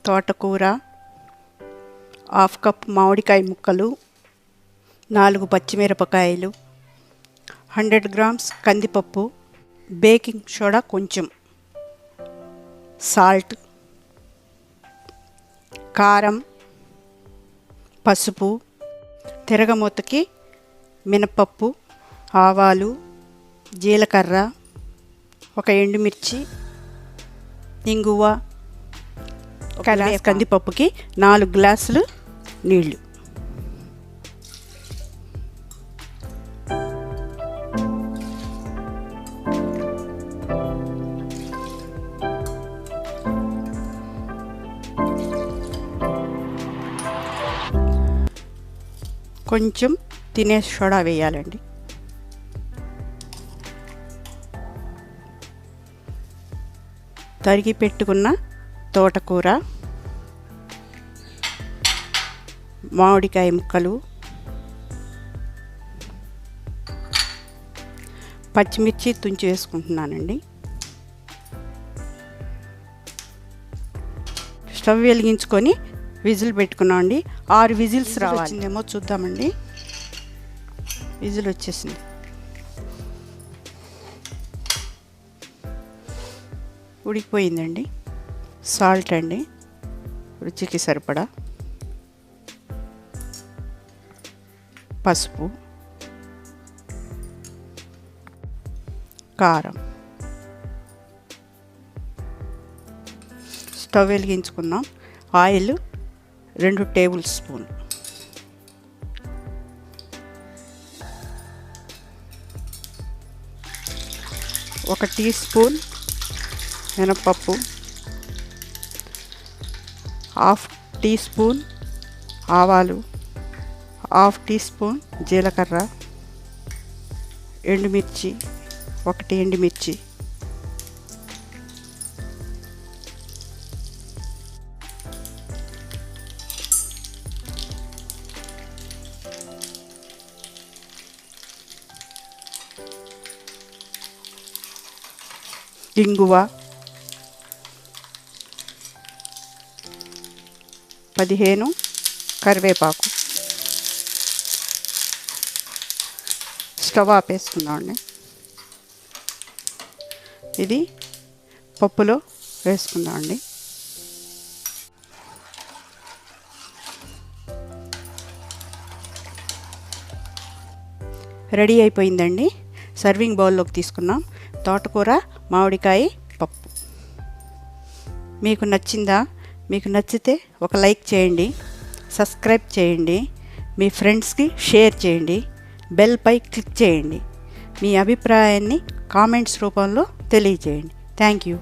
తోటకూర, half cup మామిడికాయ ముక్కలు, 4 పచ్చిమిరపకాయలు, 100 గ్రామ్స్ కందిపప్పు, బేకింగ్ సోడా కొంచెం, సాల్ట్, కారం, పసుపు, తిరగమూతకి మినపప్పు, ఆవాలు, జీలకర్ర, ఒక ఎండుమిర్చి, ఇంగువ, ఒక గ్లాస్ కందిపప్పుకి 4 గ్లాసులు నీళ్ళు. కొంచెం తినే సోడా వేయాలండి. తరిగి పెట్టుకున్న తోటకూర, మామిడికాయ ముక్కలు, పచ్చిమిర్చి తుంచి వేసుకుంటున్నానండి. స్టవ్ వెలిగించుకొని విజిల్ పెట్టుకున్నామండి. 6 విజిల్స్ రావాల్సిందేమో చూద్దామండి. విజిల్ వచ్చేసింది. ఉడికిపోయిందండి. సాల్ట్ అండి, రుచికి సరిపడా, పసుపు, కారం. స్టవ్ వెలిగించుకున్నాం. ఆయిల్ 2 టేబుల్ స్పూన్, ఒక టీ స్పూన్ మినపప్పు, హాఫ్ టీ స్పూన్ ఆవాలు, హాఫ్ టీ స్పూన్ జీలకర్ర, ఎండుమిర్చి, 1 ఎండుమిర్చి, ఇంగువ, 15 కరివేపాకు. స్టవ్ ఆపేసుకుందామండి. ఇది పప్పులో వేసుకుందామండి. రెడీ అయిపోయిందండి. సర్వింగ్ బౌల్లోకి తీసుకున్నాం. తోటకూర మామిడికాయ పప్పు. మీకు నచ్చిందా? మీకు నచ్చితే ఒక లైక్ చేయండి, సబ్స్క్రైబ్ చేయండి, మీ ఫ్రెండ్స్కి షేర్ చేయండి, బెల్ పై క్లిక్ చేయండి. మీ అభిప్రాయాన్ని కామెంట్స్ రూపంలో తెలియజేయండి. Thank you.